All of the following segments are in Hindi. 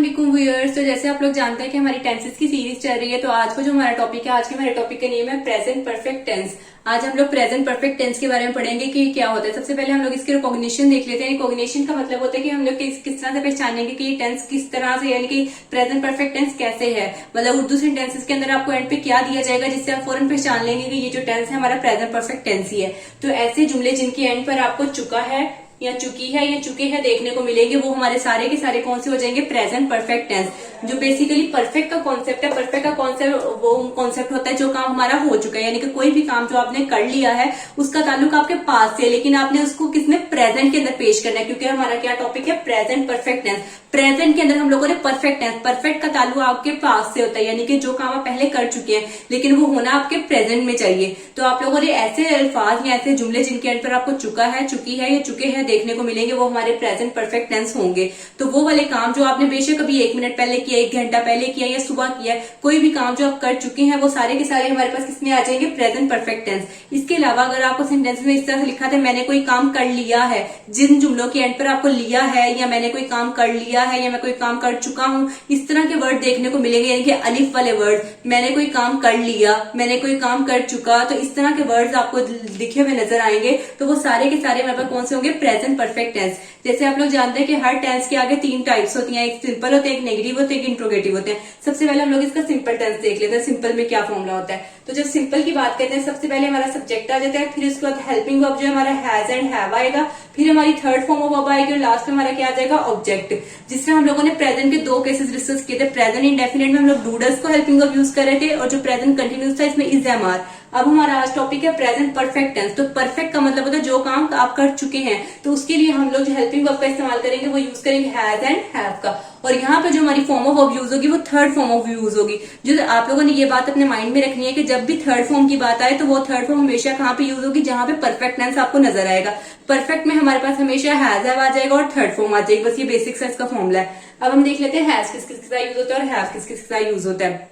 अस्सलाम व्यूअर्स। तो जैसे आप लोग जानते हैं कि हमारी टेंसेस की सीरीज चल रही है, तो आज को जो हमारा टॉपिक है, आज के हमारे टॉपिक का नेम है प्रेजेंट परफेक्ट टेंस। आज हम लोग प्रेजेंट परफेक्ट टेंस के बारे में पढ़ेंगे कि क्या होता है। सबसे पहले हम लोग इसके रिकॉग्निशन देख लेते हैं। रिकॉग्निशन का मतलब होता है कि हम लोग किस तरह से पहचानेंगे कि ये टेंस किस तरह से, यानी कि प्रेजेंट परफेक्ट टेंस कैसे है। मतलब उर्दू सेंटेंसेस के अंदर आपको एंड पे क्या दिया जाएगा जिससे आप फौरन पहचान लेंगे कि ये जो टेंस है हमारा प्रेजेंट परफेक्ट टेंस ही है। तो ऐसे जुमले जिनके एंड पर आपको चुका है या चुकी है या चुके हैं देखने को मिलेंगे, वो हमारे सारे के सारे कौन से हो जाएंगे, प्रेजेंट परफेक्ट टेंस। जो बेसिकली परफेक्ट का कॉन्सेप्ट है, परफेक्ट का कॉन्सेप्ट वो कॉन्सेप्ट होता है जो काम हमारा हो चुका है, यानी कि कोई भी काम जो आपने कर लिया है उसका ताल्लुक आपके पास से, लेकिन आपने उसको किसमें, प्रेजेंट के अंदर पेश करना है। क्योंकि हमारा क्या टॉपिक है, प्रेजेंट परफेक्ट टेंस। प्रेजेंट के अंदर हम लोगों ने परफेक्ट टेंस, परफेक्ट का ताल्लुक आपके पास से होता है, यानी कि जो काम आप पहले कर चुके हैं लेकिन वो होना आपके प्रेजेंट में चाहिए। तो आप लोगों ने ऐसे अल्फाज या ऐसे जुमले जिनके एंड पर आपको चुका है, चुकी है या चुके हैं देखने को मिलेंगे, वो हमारे प्रेजेंट परफेक्ट टेंस होंगे। तो वो वाले काम जो आपने बेशक अभी 1 मिनट पहले किया, 1 घंटा पहले किया या सुबह किया, कोई भी काम जो आप कर चुके हैं वो सारे के सारे हमारे पास किसमें आ जाएंगे, प्रेजेंट परफेक्ट टेंस। इसके अलावा अगर आपको सेंटेंस में इस तरह से लिखा था मैंने कोई काम कर लिया है, जिन जुमलों के एंड पर आपको लिया है या मैंने कोई काम कर लिया है या मैं कोई काम कर चुका हूं, इस तरह के वर्ड देखने को मिलेंगे, यानी कि अलिफ वाले वर्ड, मैंने कोई काम कर लिया, मैंने कोई काम कर चुका, तो इस तरह के वर्ड्स आपको लिखे हुए नजर आएंगे। तो वो सारे के सारे हमारे पास कौन से होंगे, प्रेजेंट परफेक्ट टेंस। जैसे आप लोग जानते हैं कि हर टेंस के आगे 3 टाइप्स होती हैं, एक सिंपल होते हैं, एक नेगेटिव होते हैं, एक इंट्रोगेटिव होते हैं। सबसे पहले हम लोग इसका सिंपल टेंस देख लेते हैं, सिंपल में क्या फॉर्मूला होता है। तो जब सिंपल की बात करते हैं, सबसे पहले हमारा सब्जेक्ट आ जाता है, फिर उसके बाद हेल्पिंग वर्ब जो हमारा हैज एंड हैव आएगा, फिर हमारी थर्ड फॉर्म ऑफ वर्ब आएगी और लास्ट में हमारा क्या आ जाएगा, ऑब्जेक्ट। जिसमें हम लोगों ने प्रेजेंट के 2 केसेस डिस्कस किए थे। प्रेजेंट इंडेफिनिट में हम लोग डूडस को हेल्पिंग वर्ब यूज कर रहे थे, और जो प्रेजेंट कंटिन्यूस था इसमें इज एम आर। अब हमारा आज टॉपिक है प्रेजेंट परफेक्ट टेंस। तो परफेक्ट का मतलब होता है जो काम आप कर चुके हैं, तो उसके लिए हम लोग जो हेल्पिंग वर्ब का इस्तेमाल करेंगे वो यूज करेंगे हैज एंड हैव का। और यहाँ पे जो हमारी फॉर्म ऑफ वर्ब यूज होगी वो थर्ड फॉर्म ऑफ यूज होगी। जो आप लोगों ने ये बात अपने माइंड में रखनी है कि जब भी थर्ड फॉर्म की बात आए तो वो थर्ड फॉर्म हमेशा कहाँ पे यूज होगी, जहां पे परफेक्ट टेंस आपको नजर आएगा। परफेक्ट में हमारे पास हमेशा हैज हैव आ जाएगा और थर्ड फॉर्म आ जाएगी, बस ये बेसिक सा इसका फॉर्मूला है। अब हम देख लेते हैं हैज किस किस के साथ यूज होता है और हैव किस किस के साथ यूज होता है।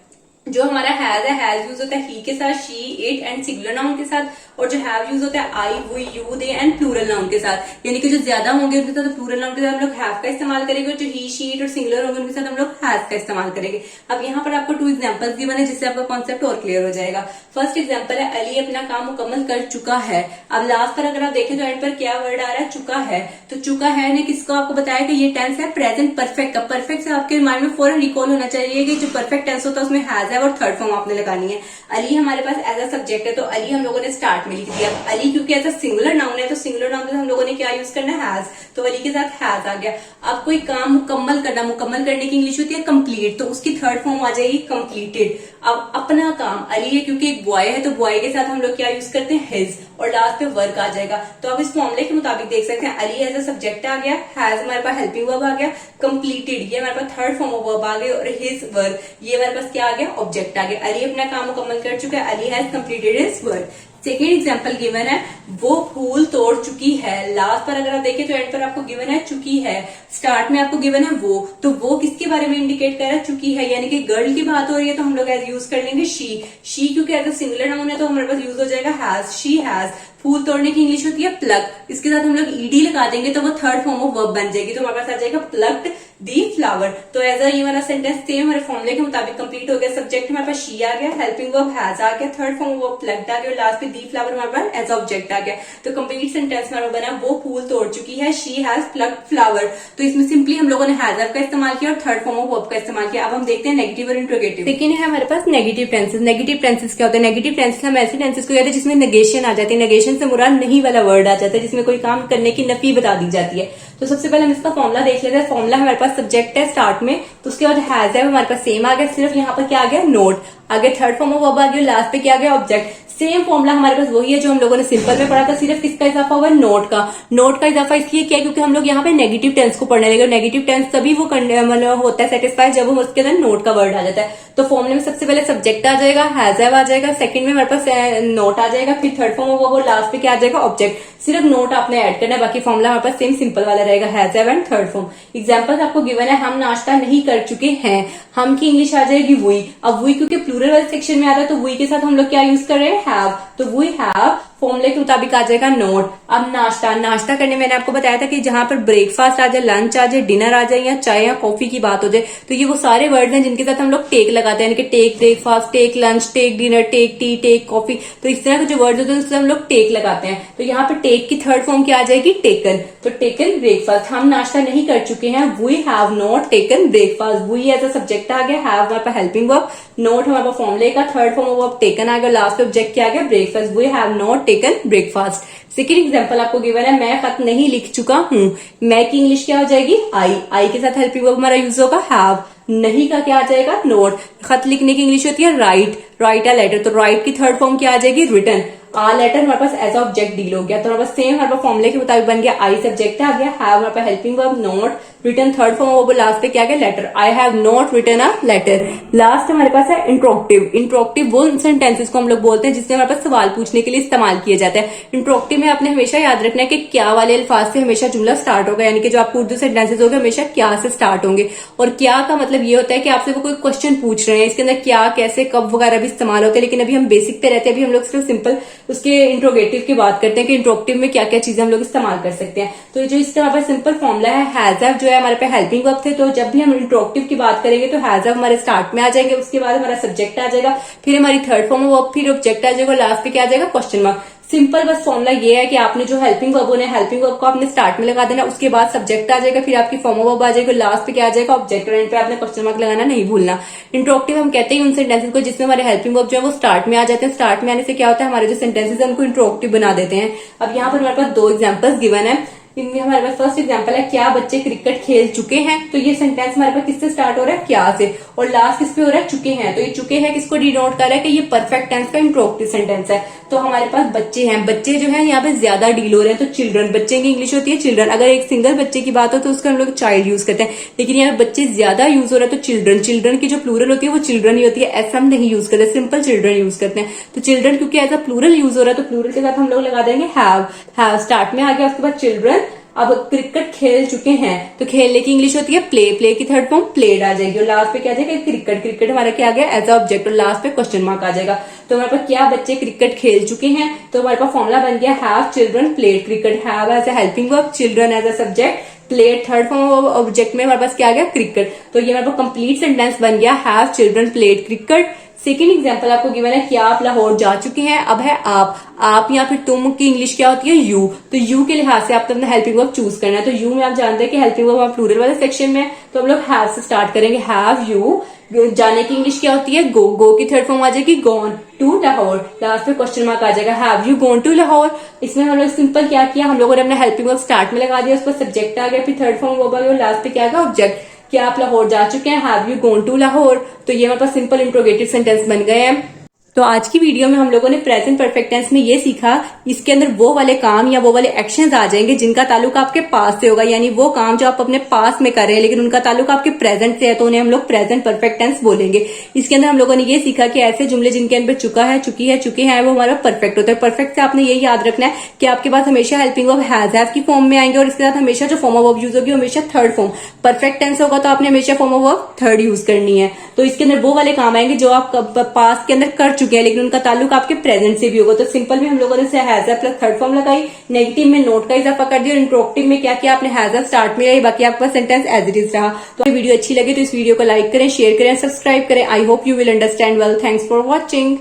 जो हमारा हैज है, हैज यूज होता है ही के साथ, she, it and singular noun के साथ, और जो हैव यूज होता है I, we, you, they and plural noun के साथ। यानी कि जो ज्यादा होंगे उनके साथ प्लूरल नाउन के साथ हम लोग हैव का इस्तेमाल करेंगे, और जो ही, शी, इट और सिंगुलर होंगे उनके साथ हम लोग हैज का इस्तेमाल करेंगे। अब यहाँ पर आपको 2 एग्जांपल्स गिवन है जिससे आपका कॉन्सेप्ट और क्लियर हो जाएगा। फर्स्ट एग्जांपल है, अली अपना काम मुकम्मल कर चुका है। अब लास्ट पर अगर आप देखें तो एंड पर क्या वर्ड आ रहा है, चुका है। तो चुका है ने किसको आपको बताया कि ये टेंस है प्रेजेंट परफेक्ट का। परफेक्ट से आपके माइंड में फौरन रिकॉल होना चाहिए कि जो परफेक्ट टेंस होता है उसमें हैज है और थर्ड फॉर्म आपने लगानी है। अली हमारे पास एज अ सब्जेक्ट है, तो अली हम लोगों ने स्टार्ट में लिख दिया। अली क्योंकि एज अ सिंगुलर नाउन है, तो सिंगुलर नाउन के हम लोगों ने क्या यूज करना है, हैज, तो अली के साथ हैज आ गया। अब कोई काम मुकम्मल करना, मुकम्मल करने की इंग्लिश होती है कंप्लीट, तो उसकी थर्ड फॉर्म आ जाएगी कंप्लीटेड। अब अपना काम, अली है क्योंकि एक बॉय है तो बॉय के साथ हम लोग क्या यूज करते हैं, हिज, और लास्ट पे वर्क आ जाएगा। तो अब इस फॉर्मूले के मुताबिक देख सकते हैं, अली एज अ सब्जेक्ट आ गया, हैज हमारे पास हेल्पिंग वर्ब आ गया, कंप्लीटेड ये हमारे पास थर्ड फॉर्म ऑफ वर्ब आ गए, और हिज वर्क ये हमारे पास क्या आ गया, ऑब्जेक्ट आ गया। अली अपना काम मुकम्मल कर चुका है, Ali has completed his work. Second example given है, वो फूल तोड़ चुकी है। लास्ट पर अगर आप देखें तो एंड पर आपको गिवन है चुकी है, स्टार्ट में आपको गिवन है वो, तो वो किसके बारे में इंडिकेट कर रहा है, चुकी है, यानी कि गर्ल की बात हो रही है, तो हम लोग एज यूज कर लेंगे शी। शी क्योंकि एज अ सिंगुलर नाउन है तो हमारे पास यूज हो जाएगा हैज, शी हैज। फूल तोड़ने की इंग्लिश होती है प्लग, इसके साथ हम लोग ईडी लगा देंगे तो वो थर्ड फॉर्म ऑफ वर्ब बन जाएगी, तो हमारे पास आ जाएगा प्लग्ड दी फ्लावर। तो एज ये वाला सेंटेंस सेम हमारे फॉर्मूले के मुताबिक कंप्लीट हो गया। सब्जेक्ट हमारे पास शी आ गया, हेल्पिंग वर्ब हैज आ गया, थर्ड फॉर्म वर्ब प्लग्ड आ गया, और लास्ट पे दी फ्लावर हमारे पास एज ऑब्जेक्ट आ गया। तो कंप्लीट सेंटेंस हमारा बना, वो फूल तोड़ चुकी है, शी हैज प्लग्ड फ्लावर। तो इसमें सिंपली हम लोगों ने हैज का इस्तेमाल किया और थर्ड फॉर्म ऑफ वर्ब का इस्तेमाल किया। अब हम देखते हैं नेगेटिव और इंट्रोगेटिव। सेकेंड है हमारे पास नेगेटिव टेंसेस। नेगेटिव टेंसेस क्या होते हैं, नेगेटिव टेंसेस हम ऐसे टेंसेस को कहते हैं जिसमें नेगेशन आ जाती है। नेगेशन से मुराद नहीं वाला वर्ड आ जाता है, जिसमें कोई काम करने की नफी बता दी जाती है। तो सबसे पहले हम इसका फॉर्मूला देख लेते हैं। फॉर्मूला हमारे पास सब्जेक्ट है स्टार्ट में, तो उसके बाद हैज है हमारे पास सेम आ गया, सिर्फ यहाँ पर क्या आ गया, नोट आगे, थर्ड फॉर्म ऑफ वर्ब आ गया, लास्ट पे क्या आ गया, ऑब्जेक्ट। सेम फॉर्मूला हमारे पास वही है जो हम लोगों ने सिंपल में पढ़ा था, सिर्फ किसका इजाफा हुआ, नोट का। नोट का इजाफा इसलिए किया क्योंकि हम लोग यहाँ पे नेगेटिव टेंस को पढ़ने लगे। नेगेटिव टेंस तभी वो मतलब होता है सेटिस्फाई जब वो उसके अंदर नोट का वर्ड आ जाता है। तो फॉर्मूले में सबसे पहले सब्जेक्ट आ जाएगा, हैज हैव आ जाएगा, सेकंड में हमारे पास नोट आ जाएगा, फिर third form of verb, last पे क्या आ जाएगा, ऑब्जेक्ट। सिर्फ नोट आपने ऐड करना है, बाकी फॉर्मूला हमारे पास सेम सिंपल वाला रहेगा, has have and third form. Examples आपको गिवन है, हम नाश्ता नहीं कर चुके हैं, हम की इंग्लिश आ जाएगी वी। अब वी क्योंकि प्लूरल वाले सेक्शन में आता है तो वी के साथ हम लोग क्या यूज कर रहे हैं, हैव, तो वी हैव फॉर्मूले के मुताबिक आ जाएगा नोट। अब नाश्ता, नाश्ता करने मैंने आपको बताया था कि जहां पर ब्रेकफास्ट आ जाए, लंच आ जाए, डिनर आ जाए या चाय या कॉफी की बात हो जाए तो ये वो सारे वर्ड हैं जिनके साथ हम लोग टेक लगाते हैं, यानी कि take breakfast, take lunch, take dinner, take tea, take coffee. तो इस तरह के जो वर्ड होते हैं उससे हम लोग टेक लगाते हैं। तो यहाँ पे टेक की थर्ड फॉर्म क्या आ जाएगी, टेकन। तो टेकन ब्रेकफास्ट, हम नाश्ता नहीं कर चुके हैं, we have not taken breakfast. We as a subject आ गया, हैव हमारे पास हेल्पिंग वर्ब, नोट हमारे फॉर्मूले का थर्ड फॉर्म वर्ब टेकन आ गया, लास्ट पे ऑब्जेक्ट क्या आ गया, breakfast. We have not taken breakfast. Second example आपको गिवन है, मैं खत नहीं लिख चुका हूं। मैं की इंग्लिश क्या हो जाएगी, आई के साथ हेल्पिंग वर्ब हमारा यूज होगा हैव। नहीं का क्या आ जाएगा, नोट। खत लिखने की इंग्लिश होती है राइट अ लेटर, तो राइट की थर्ड फॉर्म क्या आ जाएगी, रिटन। आ लेटर हमारे पास एज ऑब्जेक्ट डील हो गया, तो हमारे पास सेम हमारे पास फॉर्मूले के मुताबिक बन गया, आई सब्जेक्ट आ गया, हैव हमारे पास helping verb, not, written third form वो लास्ट पे क्या गया, letter. I have not written a letter. Last हमारे पास है इंट्रोक्टिव। इंट्रोक्टिव वो सेंटेंसेस को हम लोग बोलते हैं जिससे हमारे पास सवाल पूछने के लिए इस्तेमाल किया जाता है। इंट्रोक्टिव में आपने हमेशा याद रखना है कि क्या वाले अल्फाज से हमेशा जुमला स्टार्ट होगा, यानी कि जो आपको उर्दू सेंटेंसेस होंगे हमेशा क्या से स्टार्ट होंगे। और क्या का मतलब ये होता है कि आपसे वो कोई क्वेश्चन पूछ रहे हैं, इसके अंदर क्या, कैसे, कब वगैरह भी इस्तेमाल होते हैं, लेकिन अभी हम बेसिक पे रहते हैं, अभी हम लोग सिर्फ सिंपल उसके इंट्रोगेटिव की बात करते हैं कि इंट्रोक्टिव में क्या क्या चीजें हम लोग इस्तेमाल कर सकते हैं। तो जो इसका हमारे सिंपल फॉर्मूला है, हैज हैव जो है हमारे पे हेल्पिंग वर्ब थे, तो जब भी हम इंट्रोक्टिव की बात करेंगे तो हैज हैव हमारे स्टार्ट में आ जाएंगे, उसके बाद हमारा सब्जेक्ट आ जाएगा, फिर हमारी थर्ड फॉर्म वर्ब, फिर ऑब्जेक्ट आ जाएगा, लास्ट पे क्या आ जाएगा, क्वेश्चन मार्क। सिंपल बस फॉर्मूला ये है कि आपने जो हेल्पिंग वर्ब होने, हेल्पिंग वर्ब को आपने स्टार्ट में लगा देना, उसके बाद सब्जेक्ट आ जाएगा, फिर आपकी फॉर्म वर्ब आ जाएगी, लास्ट पे क्या आ जाएगा, ऑब्जेक्ट। और एंड पे आपने क्वेश्चन मार्क लगाना नहीं भूलना। इंट्रोक्टिव हम कहते हैं उन सेंटेंसेस को जिसमें हमारे हेल्पिंग वर्ब जो है वो स्टार्ट में आ जाते हैं। स्टार्ट में आने से क्या होता है, हमारे जो सेंटेंसेस है उनको इंट्रोक्टिव बना देते हैं। अब यहाँ पर हमारे पास दो एग्जाम्पल्स गिवन है। इनमें हमारे पास फर्स्ट एग्जांपल है, क्या बच्चे क्रिकेट खेल चुके हैं। तो ये सेंटेंस हमारे पास किससे स्टार्ट हो रहा है, क्या से, और लास्ट किस पे हो रहा है, चुके हैं। तो ये चुके हैं किसको डिनोट कर रहा है कि ये परफेक्ट टेंस का इंट्रोक्टिव सेंटेंस है। तो हमारे पास बच्चे हैं, बच्चे जो है यहाँ पे ज्यादा डील हो रहे हैं, तो चिल्ड्रन, बच्चे की इंग्लिश होती है चिल्ड्रन। अगर एक सिंगल बच्चे की बात हो तो उसका हम लोग चाइल्ड यूज करते हैं, लेकिन यहाँ बच्चे ज्यादा यूज हो रहा है तो चिल्ड्रन। चिल्ड्रन की जो प्लूरल होती है वो चिल्ड्रन ही होती है, ऐसा हम नहीं यूज करते, सिंपल चिल्ड्रन यूज करते हैं। तो चिल्ड्रन क्योंकि एज अ प्लूरल यूज हो रहा है तो प्लूरल के साथ हम लोग लगा देंगे हैव स्टार्ट में आ गया, उसके बाद चिल्ड्रन। अब क्रिकेट खेल चुके हैं, तो खेलने की इंग्लिश होती है प्ले की थर्ड फॉर्म प्लेड आ जाएगी, और लास्ट पे क्या आ जाएगा, क्रिकेट हमारा क्या आ गया, एज अ ऑब्जेक्ट, और लास्ट पे क्वेश्चन मार्क आ जाएगा। तो हमारे पास क्या बच्चे क्रिकेट खेल चुके हैं, तो हमारे पास फॉर्मूला बन गया, have children played cricket, have as a helping verb, children as a subject, played third form object में हमारे पास क्या आ गया, क्रिकेट। तो ये हमारे पास कंप्लीट सेंटेंस बन गया, have children played cricket. Second example आपको गिवन है, क्या आप लाहौर जा चुके हैं। अब है आप या फिर तुम की इंग्लिश क्या होती है, यू। तो यू के लिहाज से आपको अपना हेल्पिंग वर्ब चूज करना है। तो यू में आप जानते हैं कि हेल्पिंग वर्ब आप प्लूरल वाले सेक्शन में, तो हम लोग हैव से स्टार्ट करेंगे, हैव यू। जाने की इंग्लिश क्या होती है, गो की थर्ड फॉर्म आ जाएगी गॉन टू लाहौर, लास्ट पे क्वेश्चन मार्क आ जाएगा, have you gone to Lahore. इसमें हम लोग सिंपल क्या किया, हम लोगों ने अपना हेल्पिंग वर्ब स्टार्ट में लगा दिया, उस पर सब्जेक्ट आ गया, फिर थर्ड फॉर्म वर्ब आ गया, लास्ट पे क्या आ गया, ऑब्जेक्ट। क्या आप लाहौर जा चुके हैं, have you gone to Lahore. तो ये हमारे पास सिंपल इंट्रोगेटिव सेंटेंस बन गए हैं। तो आज की वीडियो में हम लोगों ने प्रेजेंट परफेक्ट टेंस में ये सीखा, इसके अंदर वो वाले काम या वो वाले एक्शंस आ जाएंगे जिनका ताल्लुक आपके पास से होगा, यानी वो काम जो आप अपने पास में कर रहे हैं लेकिन उनका ताल्लुक आपके प्रेजेंट से है, तो उन्हें हम लोग प्रेजेंट परफेक्ट टेंस बोलेंगे। इसके अंदर हम लोगों ने ये सीखा कि ऐसे जुमले जिनके अंदर चुका है, चुकी है, चुके हैं, वो हमारा परफेक्ट होता है। परफेक्ट से आपने ये याद रखना है कि आपके पास हमेशा हेल्पिंग वर्ब हैव की फॉर्म में आएंगे, और इसके साथ हमेशा जो फॉर्म ऑफ वर्ब यूज होगी हमेशा थर्ड फॉर्म। परफेक्ट टेंस होगा तो आपने हमेशा form of verb third use करनी है। तो इसके अंदर वो वाले काम आएंगे जो आप पास्ट के अंदर कर चुके हैं लेकिन उनका ताल्लुक आपके प्रेजेंट से भी होगा। तो सिंपल में हम लोगों ने हैज प्लस थर्ड फॉर्म लगाई, नेगेटिव में नोट का इजाफा कर दिया, और इंट्रोक्टिव में क्या किया आपने, हैज स्टार्ट में आई, बाकी आपका सेंटेंस एज इट इज रहा। तो वीडियो अच्छी लगी तो इस वीडियो को लाइक करें, शेयर करें, सब्सक्राइब करें। I hope you will understand well. Thanks for watching.